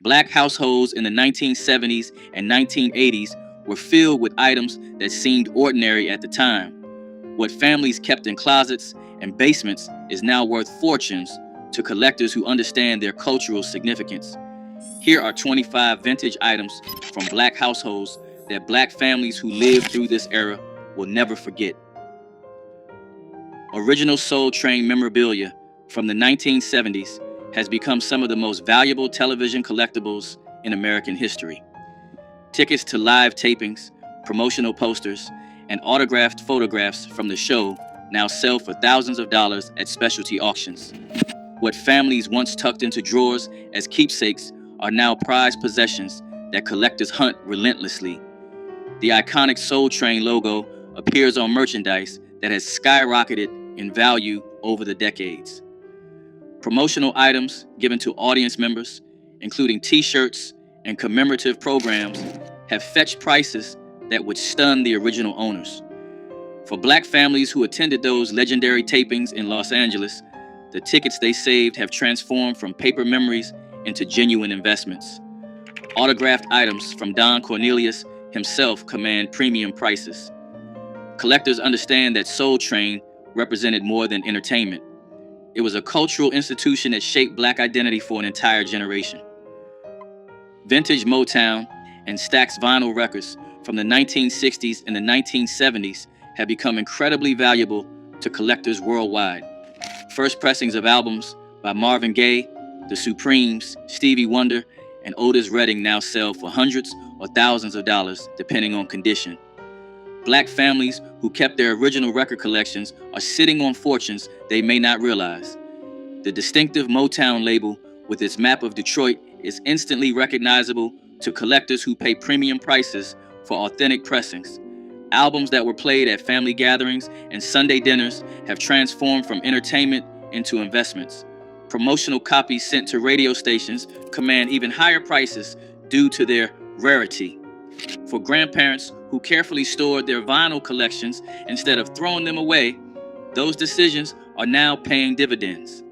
Black households in the 1970s and 1980s were filled with items that seemed ordinary at the time. What families kept in closets and basements is now worth fortunes to collectors who understand their cultural significance. Here are 25 vintage items from Black households that Black families who lived through this era will never forget. Original Soul Train memorabilia from the 1970s has become some of the most valuable television collectibles in American history. Tickets to live tapings, promotional posters, and autographed photographs from the show now sell for thousands of dollars at specialty auctions. What families once tucked into drawers as keepsakes are now prized possessions that collectors hunt relentlessly. The iconic Soul Train logo appears on merchandise that has skyrocketed in value over the decades. Promotional items given to audience members, including t-shirts and commemorative programs, have fetched prices that would stun the original owners. For Black families who attended those legendary tapings in Los Angeles, the tickets they saved have transformed from paper memories into genuine investments. Autographed items from Don Cornelius himself command premium prices. Collectors understand that Soul Train represented more than entertainment. It was a cultural institution that shaped Black identity for an entire generation. Vintage Motown and Stax vinyl records from the 1960s and the 1970s have become incredibly valuable to collectors worldwide. First pressings of albums by Marvin Gaye, The Supremes, Stevie Wonder, and Otis Redding now sell for hundreds or thousands of dollars, depending on condition. Black families who kept their original record collections are sitting on fortunes they may not realize. The distinctive Motown label with its map of Detroit is instantly recognizable to collectors who pay premium prices for authentic pressings. Albums that were played at family gatherings and Sunday dinners have transformed from entertainment into investments. Promotional copies sent to radio stations command even higher prices due to their rarity. For grandparents who carefully stored their vinyl collections instead of throwing them away, those decisions are now paying dividends.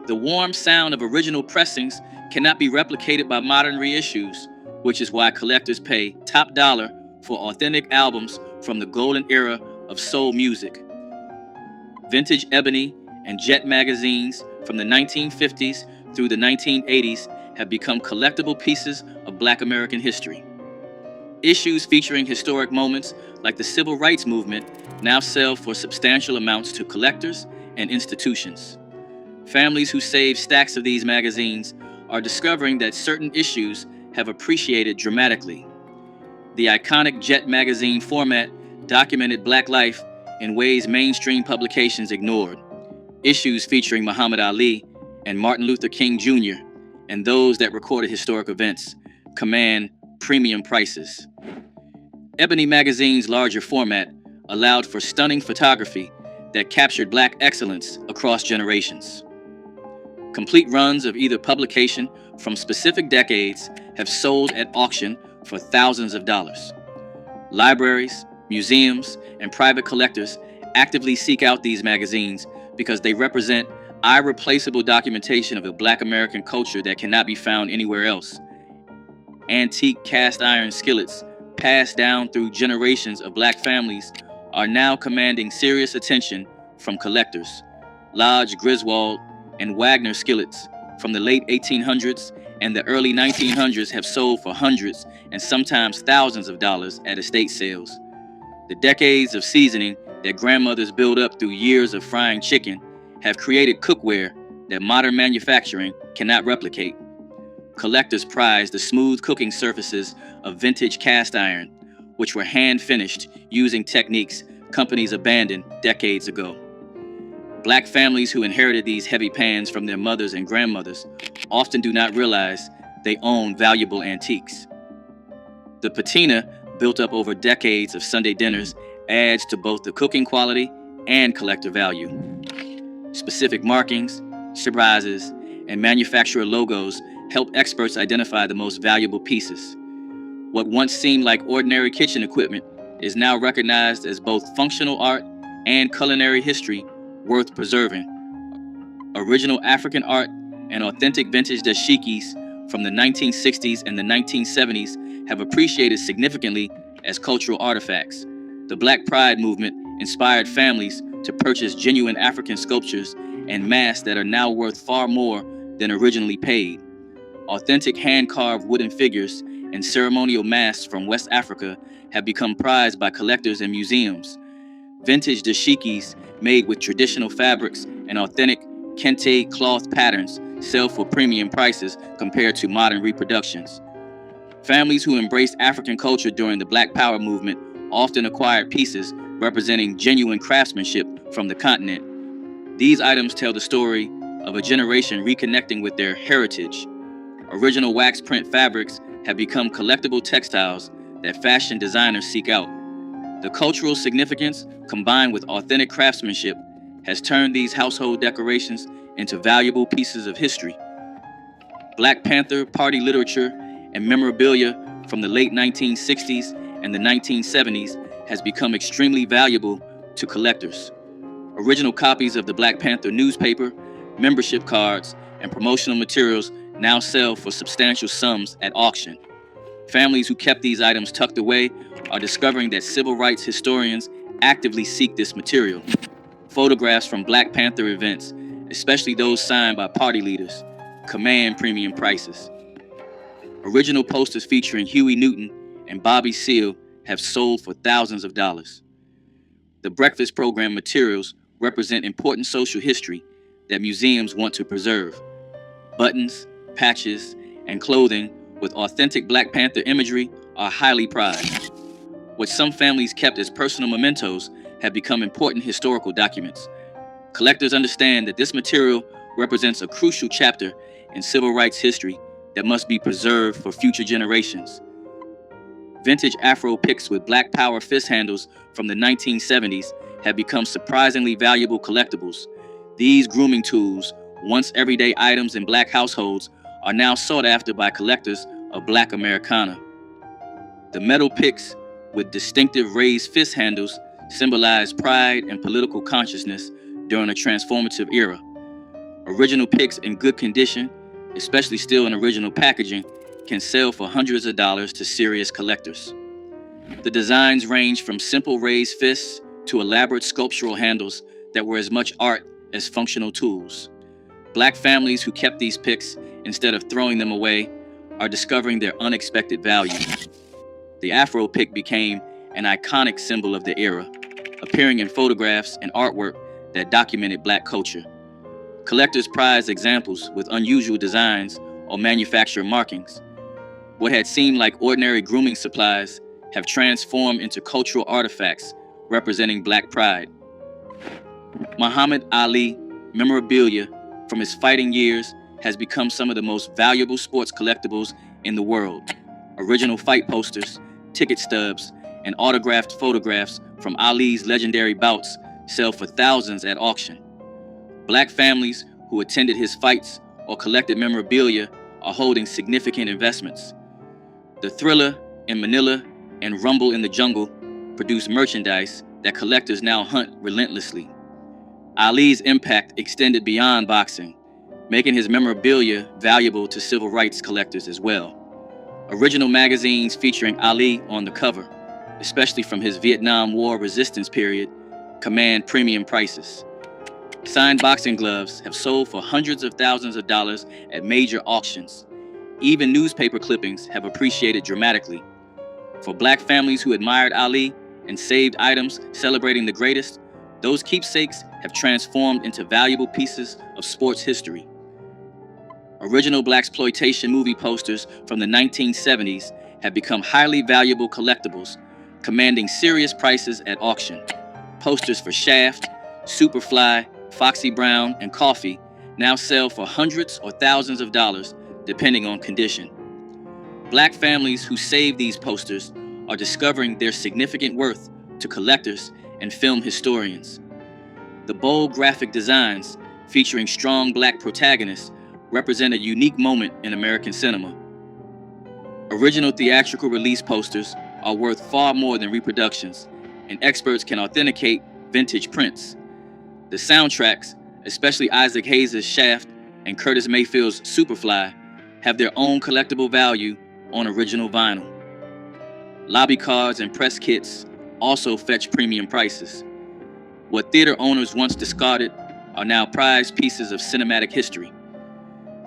The warm sound of original pressings cannot be replicated by modern reissues, which is why collectors pay top dollar for authentic albums from the golden era of soul music. Vintage Ebony and Jet magazines from the 1950s through the 1980s have become collectible pieces of Black American history. Issues featuring historic moments like the Civil Rights Movement now sell for substantial amounts to collectors and institutions. Families who save stacks of these magazines are discovering that certain issues have appreciated dramatically. The iconic Jet magazine format documented Black life in ways mainstream publications ignored. Issues featuring Muhammad Ali and Martin Luther King Jr. and those that recorded historic events command premium prices. Ebony magazine's larger format allowed for stunning photography that captured Black excellence across generations. Complete runs of either publication from specific decades have sold at auction for thousands of dollars. Libraries, museums, and private collectors actively seek out these magazines because they represent irreplaceable documentation of a Black American culture that cannot be found anywhere else. Antique cast iron skillets passed down through generations of Black families are now commanding serious attention from collectors. Lodge Griswold and Wagner skillets from the late 1800s and the early 1900s have sold for hundreds and sometimes thousands of dollars at estate sales. The decades of seasoning that grandmothers built up through years of frying chicken have created cookware that modern manufacturing cannot replicate. Collectors prize the smooth cooking surfaces of vintage cast iron, which were hand-finished using techniques companies abandoned decades ago. Black families who inherited these heavy pans from their mothers and grandmothers often do not realize they own valuable antiques. The patina, built up over decades of Sunday dinners, adds to both the cooking quality and collector value. Specific markings, surprises, and manufacturer logos help experts identify the most valuable pieces. What once seemed like ordinary kitchen equipment is now recognized as both functional art and culinary history worth preserving. Original African art and authentic vintage dashikis from the 1960s and the 1970s have appreciated significantly as cultural artifacts. The Black Pride movement inspired families to purchase genuine African sculptures and masks that are now worth far more than originally paid. Authentic hand-carved wooden figures and ceremonial masks from West Africa have become prized by collectors and museums. Vintage dashikis made with traditional fabrics and authentic kente cloth patterns sell for premium prices compared to modern reproductions. Families who embraced African culture during the Black Power movement often acquired pieces representing genuine craftsmanship from the continent. These items tell the story of a generation reconnecting with their heritage. Original wax print fabrics have become collectible textiles that fashion designers seek out. The cultural significance, combined with authentic craftsmanship, has turned these household decorations into valuable pieces of history. Black Panther party literature and memorabilia from the late 1960s and the 1970s has become extremely valuable to collectors. Original copies of the Black Panther newspaper, membership cards, and promotional materials now sell for substantial sums at auction. Families who kept these items tucked away are discovering that civil rights historians actively seek this material. Photographs from Black Panther events, especially those signed by party leaders, command premium prices. Original posters featuring Huey Newton and Bobby Seale have sold for thousands of dollars. The breakfast program materials represent important social history that museums want to preserve. Buttons, patches, and clothing with authentic Black Panther imagery are highly prized. What some families kept as personal mementos have become important historical documents. Collectors understand that this material represents a crucial chapter in civil rights history that must be preserved for future generations. Vintage Afro picks with Black Power fist handles from the 1970s have become surprisingly valuable collectibles. These grooming tools, once everyday items in Black households, are now sought after by collectors of Black Americana. The metal picks with distinctive raised fist handles symbolize pride and political consciousness during a transformative era. Original picks in good condition, especially still in original packaging, can sell for hundreds of dollars to serious collectors. The designs range from simple raised fists to elaborate sculptural handles that were as much art as functional tools. Black families who kept these picks instead of throwing them away are discovering their unexpected value. The Afro pick became an iconic symbol of the era, appearing in photographs and artwork that documented Black culture. Collectors prize examples with unusual designs or manufacturer markings. What had seemed like ordinary grooming supplies have transformed into cultural artifacts representing Black pride. Muhammad Ali memorabilia from his fighting years has become some of the most valuable sports collectibles in the world. Original fight posters, ticket stubs, and autographed photographs from Ali's legendary bouts sell for thousands at auction. Black families who attended his fights or collected memorabilia are holding significant investments. The Thriller in Manila and Rumble in the Jungle produce merchandise that collectors now hunt relentlessly. Ali's impact extended beyond boxing, making his memorabilia valuable to civil rights collectors as well. Original magazines featuring Ali on the cover, especially from his Vietnam War resistance period, command premium prices. Signed boxing gloves have sold for hundreds of thousands of dollars at major auctions. Even newspaper clippings have appreciated dramatically. For Black families who admired Ali and saved items celebrating the greatest, those keepsakes have transformed into valuable pieces of sports history. Original Blaxploitation movie posters from the 1970s have become highly valuable collectibles, commanding serious prices at auction. Posters for Shaft, Superfly, Foxy Brown, and Coffee now sell for hundreds or thousands of dollars, depending on condition. Black families who save these posters are discovering their significant worth to collectors and film historians. The bold graphic designs featuring strong Black protagonists represent a unique moment in American cinema. Original theatrical release posters are worth far more than reproductions, and experts can authenticate vintage prints. The soundtracks, especially Isaac Hayes' Shaft and Curtis Mayfield's Superfly, have their own collectible value on original vinyl. Lobby cards and press kits also fetch premium prices. What theater owners once discarded are now prized pieces of cinematic history.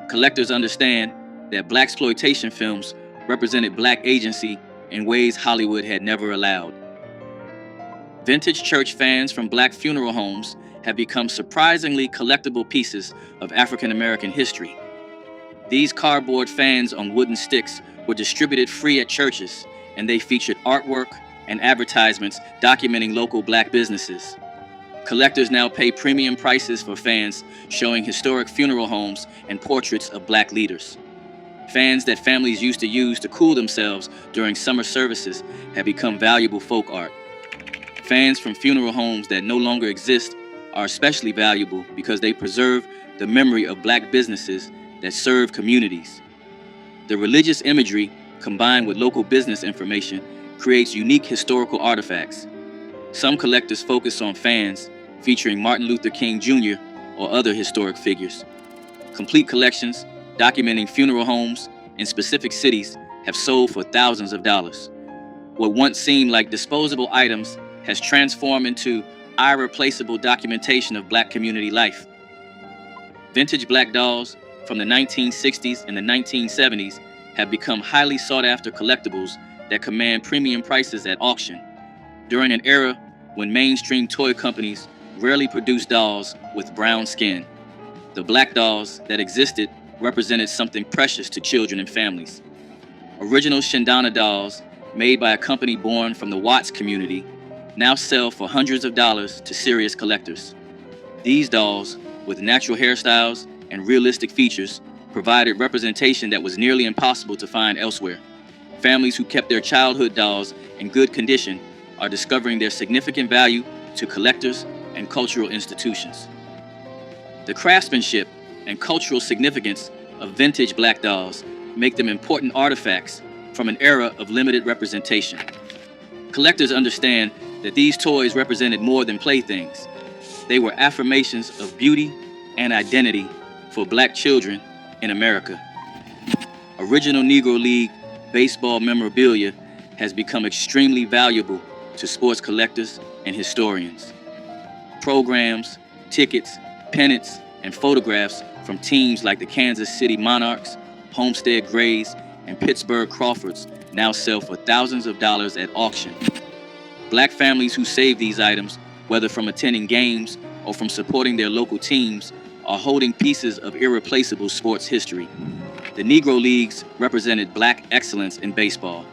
Collectors understand that blaxploitation films represented Black agency in ways Hollywood had never allowed. Vintage church fans from Black funeral homes have become surprisingly collectible pieces of African American history. These cardboard fans on wooden sticks were distributed free at churches, and they featured artwork and advertisements documenting local Black businesses. Collectors now pay premium prices for fans showing historic funeral homes and portraits of Black leaders. Fans that families used to use to cool themselves during summer services have become valuable folk art. Fans from funeral homes that no longer exist are especially valuable because they preserve the memory of Black businesses that serve communities. The religious imagery, combined with local business information, creates unique historical artifacts. Some collectors focus on fans featuring Martin Luther King Jr. or other historic figures. Complete collections documenting funeral homes in specific cities have sold for thousands of dollars. What once seemed like disposable items has transformed into irreplaceable documentation of Black community life. Vintage Black dolls from the 1960s and the 1970s have become highly sought-after collectibles that command premium prices at auction. During an era when mainstream toy companies rarely produced dolls with brown skin, the Black dolls that existed represented something precious to children and families. Original Shindana dolls, made by a company born from the Watts community, now sell for hundreds of dollars to serious collectors. These dolls, with natural hairstyles and realistic features, provided representation that was nearly impossible to find elsewhere. Families who kept their childhood dolls in good condition are discovering their significant value to collectors and cultural institutions. The craftsmanship and cultural significance of vintage Black dolls make them important artifacts from an era of limited representation. Collectors understand that these toys represented more than playthings. They were affirmations of beauty and identity for Black children in America. Original Negro League baseball memorabilia has become extremely valuable to sports collectors and historians. Programs, tickets, pennants, and photographs from teams like the Kansas City Monarchs, Homestead Grays, and Pittsburgh Crawfords now sell for thousands of dollars at auction. Black families who save these items, whether from attending games or from supporting their local teams, are holding pieces of irreplaceable sports history. The Negro Leagues represented Black excellence in baseball,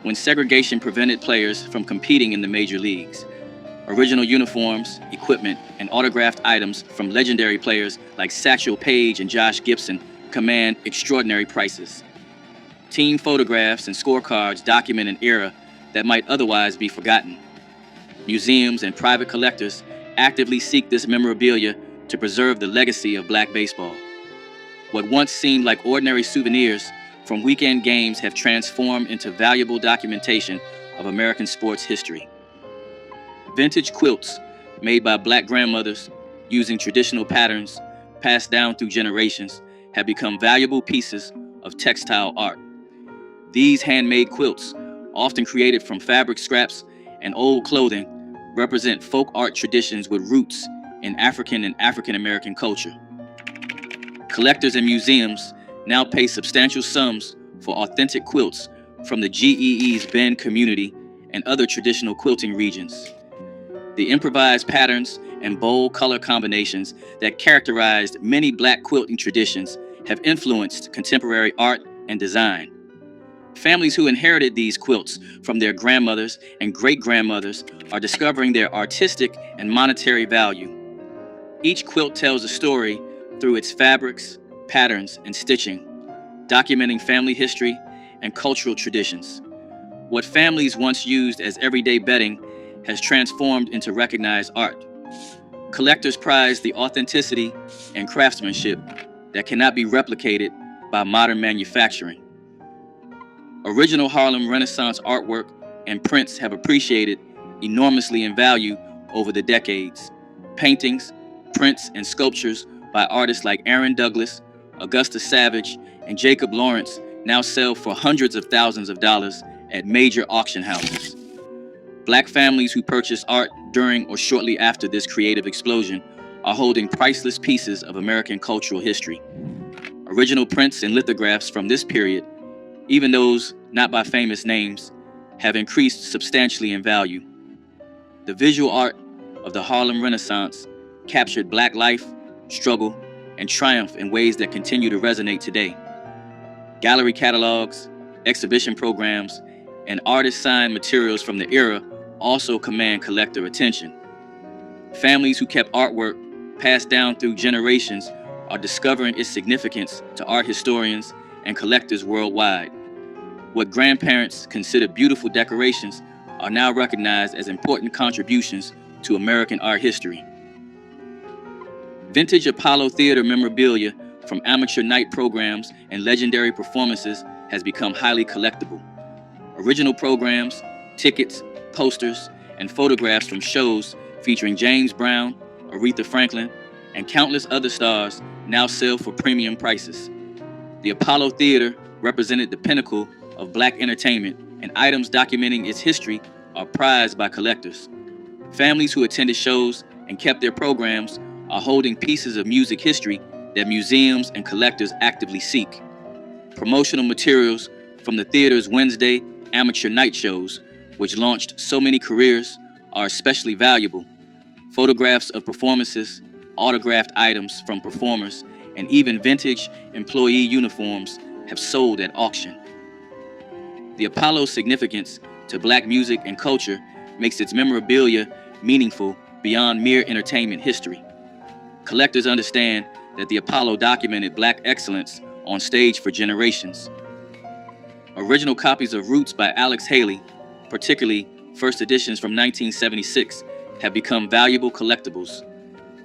when segregation prevented players from competing in the major leagues. Original uniforms, equipment, and autographed items from legendary players like Satchel Paige and Josh Gibson command extraordinary prices. Team photographs and scorecards document an era that might otherwise be forgotten. Museums and private collectors actively seek this memorabilia to preserve the legacy of Black baseball. What once seemed like ordinary souvenirs from weekend games have transformed into valuable documentation of American sports history. Vintage quilts made by Black grandmothers using traditional patterns passed down through generations have become valuable pieces of textile art. These handmade quilts, often created from fabric scraps and old clothing, represent folk art traditions with roots in African and African American culture. Collectors and museums now pay substantial sums for authentic quilts from the GEE's Bend community and other traditional quilting regions. The improvised patterns and bold color combinations that characterized many Black quilting traditions have influenced contemporary art and design. Families who inherited these quilts from their grandmothers and great-grandmothers are discovering their artistic and monetary value. Each quilt tells a story through its fabrics, patterns, and stitching, documenting family history and cultural traditions. What families once used as everyday bedding has transformed into recognized art. Collectors prize the authenticity and craftsmanship that cannot be replicated by modern manufacturing. Original Harlem Renaissance artwork and prints have appreciated enormously in value over the decades. Paintings, prints, and sculptures by artists like Aaron Douglas, Augusta Savage, and Jacob Lawrence now sell for hundreds of thousands of dollars at major auction houses. Black families who purchased art during or shortly after this creative explosion are holding priceless pieces of American cultural history. Original prints and lithographs from this period, even those not by famous names, have increased substantially in value. The visual art of the Harlem Renaissance captured Black life, struggle, and triumph in ways that continue to resonate today. Gallery catalogs, exhibition programs, and artist-signed materials from the era also command collector attention. Families who kept artwork passed down through generations are discovering its significance to art historians and collectors worldwide. What grandparents considered beautiful decorations are now recognized as important contributions to American art history. Vintage Apollo Theater memorabilia from amateur night programs and legendary performances has become highly collectible. Original programs, tickets, posters, and photographs from shows featuring James Brown, Aretha Franklin, and countless other stars now sell for premium prices. The Apollo Theater represented the pinnacle of Black entertainment, and items documenting its history are prized by collectors. Families who attended shows and kept their programs are holding pieces of music history that museums and collectors actively seek. Promotional materials from the theater's Wednesday amateur night shows, which launched so many careers, are especially valuable. Photographs of performances, autographed items from performers, and even vintage employee uniforms have sold at auction. The Apollo's significance to Black music and culture makes its memorabilia meaningful beyond mere entertainment history. Collectors understand that the Apollo documented Black excellence on stage for generations. Original copies of Roots by Alex Haley, particularly first editions from 1976, have become valuable collectibles.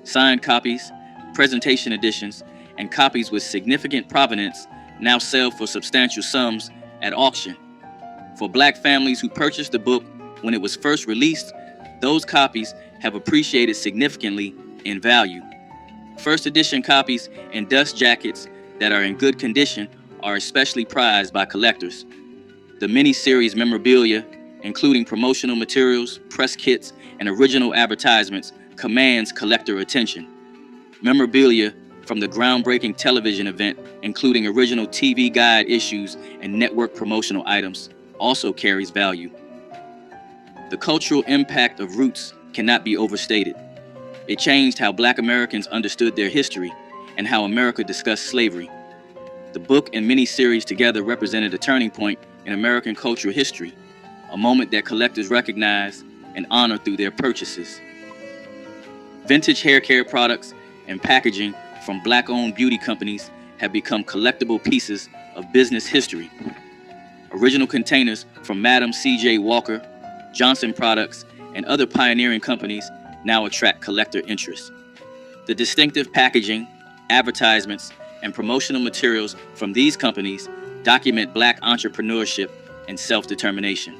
Signed copies, presentation editions, and copies with significant provenance now sell for substantial sums at auction. For Black families who purchased the book when it was first released, those copies have appreciated significantly in value. First edition copies and dust jackets that are in good condition are especially prized by collectors. The mini-series memorabilia, including promotional materials, press kits, and original advertisements, commands collector attention. Memorabilia from the groundbreaking television event, including original TV guide issues and network promotional items, also carries value. The cultural impact of Roots cannot be overstated. It changed how Black Americans understood their history and how America discussed slavery. The book and mini-series together represented a turning point in American cultural history, a moment that collectors recognize and honor through their purchases. Vintage hair care products and packaging from Black-owned beauty companies have become collectible pieces of business history. Original containers from Madam C.J. Walker, Johnson Products, and other pioneering companies now attract collector interest. The distinctive packaging, advertisements, and promotional materials from these companies document Black entrepreneurship and self-determination.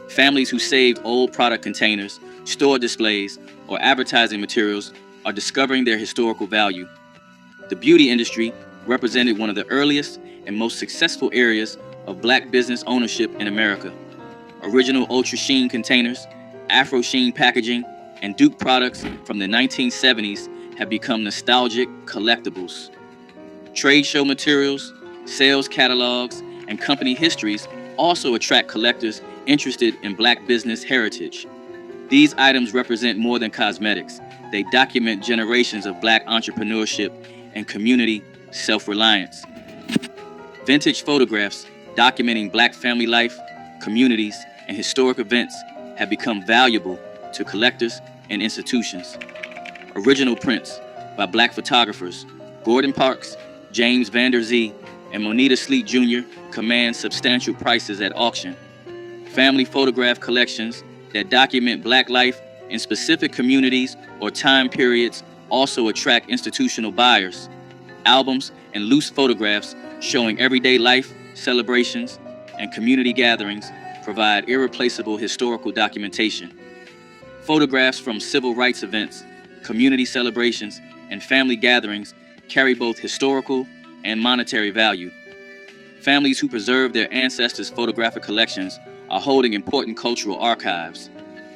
Families who saved old product containers, store displays, or advertising materials are discovering their historical value. The beauty industry represented one of the earliest and most successful areas of Black business ownership in America. Original Ultra Sheen containers, Afro Sheen packaging, and Duke products from the 1970s have become nostalgic collectibles. Trade show materials, sales catalogs, and company histories also attract collectors interested in Black business heritage. These items represent more than cosmetics. They document generations of Black entrepreneurship and community self-reliance. Vintage photographs documenting Black family life, communities, and historic events have become valuable to collectors and institutions. Original prints by Black photographers Gordon Parks, James Vander Zee, and Moneta Sleet Jr. command substantial prices at auction. Family photograph collections that document Black life in specific communities or time periods also attract institutional buyers. Albums and loose photographs showing everyday life, celebrations, and community gatherings provide irreplaceable historical documentation. Photographs from civil rights events, community celebrations, and family gatherings carry both historical and monetary value. Families who preserve their ancestors' photographic collections are holding important cultural archives.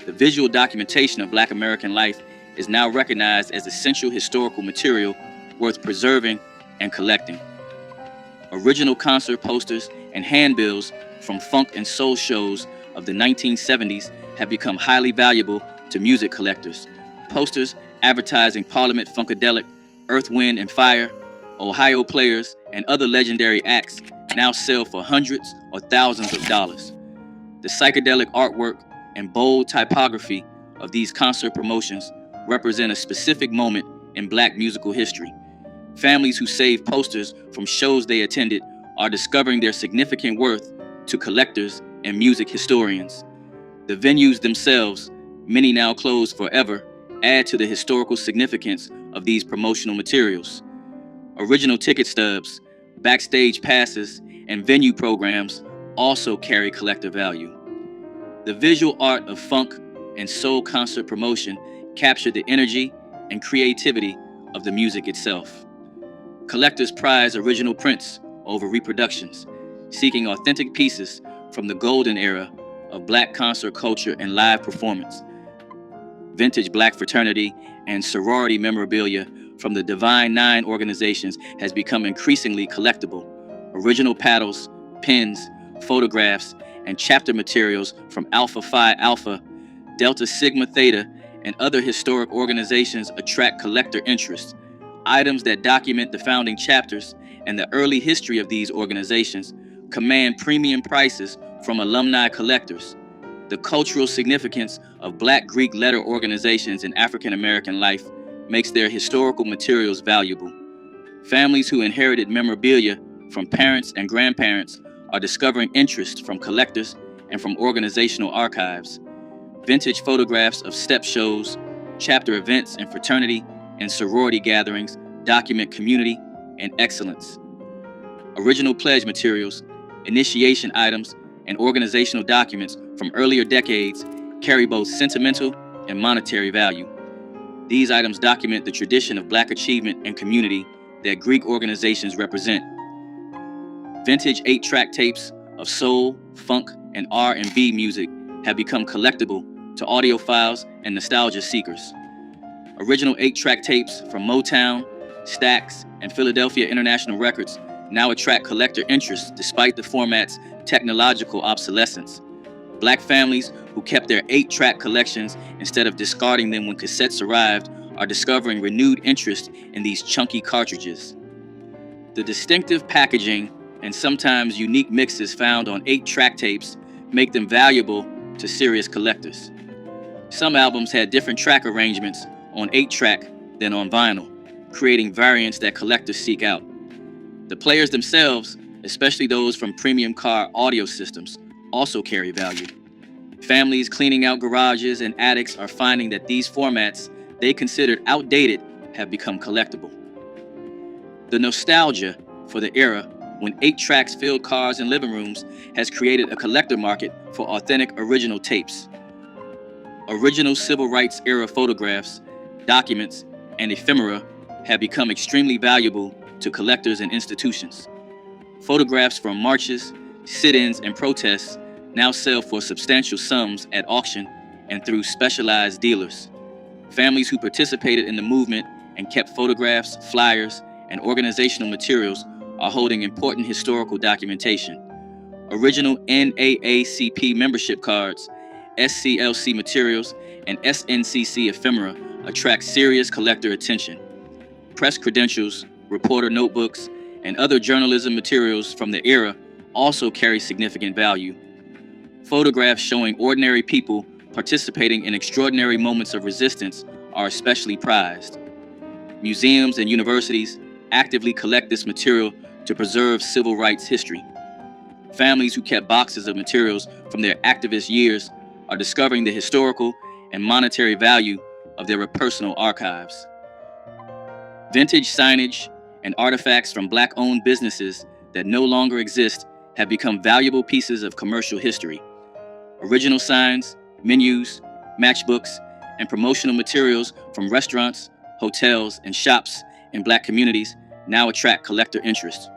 The visual documentation of Black American life is now recognized as essential historical material worth preserving and collecting. Original concert posters and handbills from funk and soul shows of the 1970s have become highly valuable to music collectors. Posters advertising Parliament Funkadelic, Earth, Wind and Fire, Ohio Players, and other legendary acts now sell for hundreds or thousands of dollars. The psychedelic artwork and bold typography of these concert promotions represent a specific moment in Black musical history. Families who save posters from shows they attended are discovering their significant worth to collectors and music historians. The venues themselves, many now closed forever, add to the historical significance of these promotional materials. Original ticket stubs, backstage passes, and venue programs also carry collector value. The visual art of funk and soul concert promotion captured the energy and creativity of the music itself. Collectors prize original prints over reproductions, seeking authentic pieces from the golden era of Black concert culture and live performance. Vintage Black fraternity and sorority memorabilia from the Divine Nine organizations has become increasingly collectible. Original paddles, pins, photographs, and chapter materials from Alpha Phi Alpha, Delta Sigma Theta, and other historic organizations attract collector interest. Items that document the founding chapters and the early history of these organizations command premium prices from alumni collectors. The cultural significance of Black Greek letter organizations in African American life makes their historical materials valuable. Families who inherited memorabilia from parents and grandparents are discovering interest from collectors and from organizational archives. Vintage photographs of step shows, chapter events, and fraternity and sorority gatherings document community and excellence. Original pledge materials, initiation items, and organizational documents from earlier decades carry both sentimental and monetary value. These items document the tradition of Black achievement and community that Greek organizations represent. Vintage 8-track tapes of soul, funk, and R&B music have become collectible to audiophiles and nostalgia seekers. Original 8-track tapes from Motown, Stax, and Philadelphia International Records now attract collector interest despite the format's technological obsolescence. Black families who kept their 8-track collections instead of discarding them when cassettes arrived are discovering renewed interest in these chunky cartridges. The distinctive packaging and sometimes unique mixes found on 8-track tapes make them valuable to serious collectors. Some albums had different track arrangements on 8-track than on vinyl, creating variants that collectors seek out. The players themselves, especially those from premium car audio systems, also carry value. Families cleaning out garages and attics are finding that these formats they considered outdated have become collectible. The nostalgia for the era when 8-tracks filled cars and living rooms has created a collector market for authentic original tapes. Original civil rights era photographs, documents, and ephemera have become extremely valuable to collectors and institutions. Photographs from marches, sit-ins, and protests now sell for substantial sums at auction and through specialized dealers. Families who participated in the movement and kept photographs, flyers, and organizational materials are holding important historical documentation. Original NAACP membership cards, SCLC materials, and SNCC ephemera attract serious collector attention. Press credentials, reporter notebooks, and other journalism materials from the era also carry significant value. Photographs showing ordinary people participating in extraordinary moments of resistance are especially prized. Museums and universities actively collect this material to preserve civil rights history. Families who kept boxes of materials from their activist years are discovering the historical and monetary value of their personal archives. Vintage signage and artifacts from Black-owned businesses that no longer exist have become valuable pieces of commercial history. Original signs, menus, matchbooks, and promotional materials from restaurants, hotels, and shops in Black communities now attract collector interest.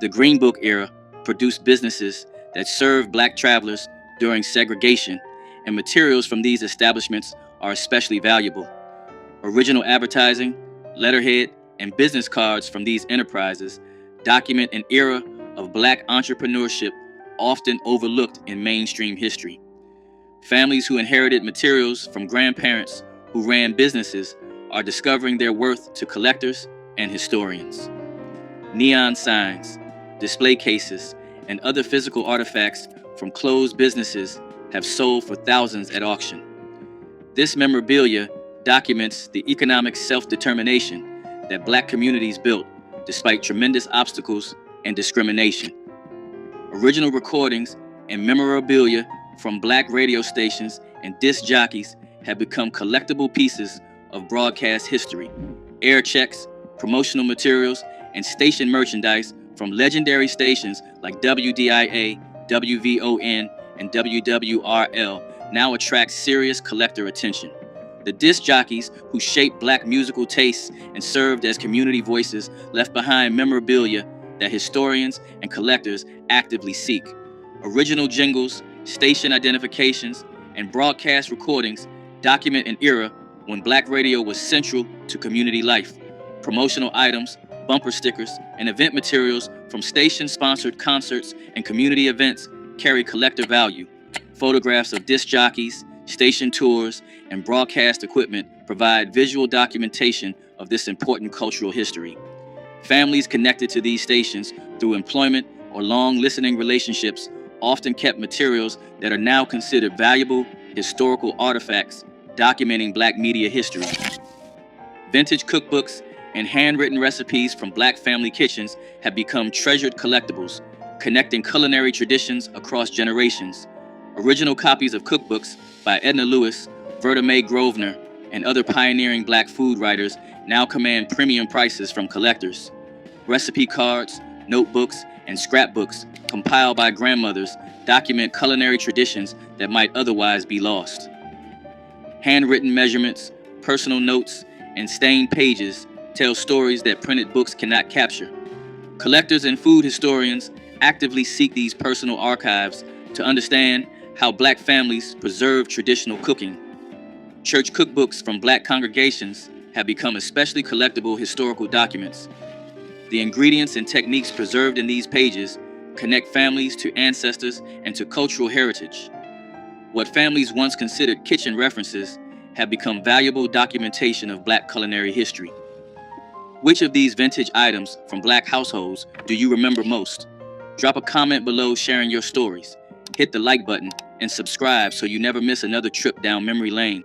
The Green Book era produced businesses that served Black travelers during segregation, and materials from these establishments are especially valuable. Original advertising, letterhead, and business cards from these enterprises document an era of Black entrepreneurship often overlooked in mainstream history. Families who inherited materials from grandparents who ran businesses are discovering their worth to collectors and historians. Neon signs, display cases, and other physical artifacts from closed businesses have sold for thousands at auction. This memorabilia documents the economic self-determination that Black communities built despite tremendous obstacles and discrimination. Original recordings and memorabilia from Black radio stations and disc jockeys have become collectible pieces of broadcast history. Air checks, promotional materials, and station merchandise from legendary stations like WDIA, WVON, and WWRL now attract serious collector attention. The disc jockeys who shaped Black musical tastes and served as community voices left behind memorabilia that historians and collectors actively seek. Original jingles, station identifications, and broadcast recordings document an era when Black radio was central to community life. Promotional items, bumper stickers, and event materials from station-sponsored concerts and community events carry collector value. Photographs of disc jockeys, station tours, and broadcast equipment provide visual documentation of this important cultural history. Families connected to these stations through employment or long listening relationships often kept materials that are now considered valuable historical artifacts documenting Black media history. Vintage cookbooks and handwritten recipes from Black family kitchens have become treasured collectibles, connecting culinary traditions across generations. Original copies of cookbooks by Edna Lewis, Verta Mae Grosvenor, and other pioneering Black food writers now command premium prices from collectors. Recipe cards, notebooks, and scrapbooks compiled by grandmothers document culinary traditions that might otherwise be lost. Handwritten measurements, personal notes, and stained pages tell stories that printed books cannot capture. Collectors and food historians actively seek these personal archives to understand how Black families preserve traditional cooking. Church cookbooks from Black congregations have become especially collectible historical documents. The ingredients and techniques preserved in these pages connect families to ancestors and to cultural heritage. What families once considered kitchen references have become valuable documentation of Black culinary history. Which of these vintage items from Black households do you remember most? Drop a comment below sharing your stories. Hit the like button and subscribe so you never miss another trip down memory lane.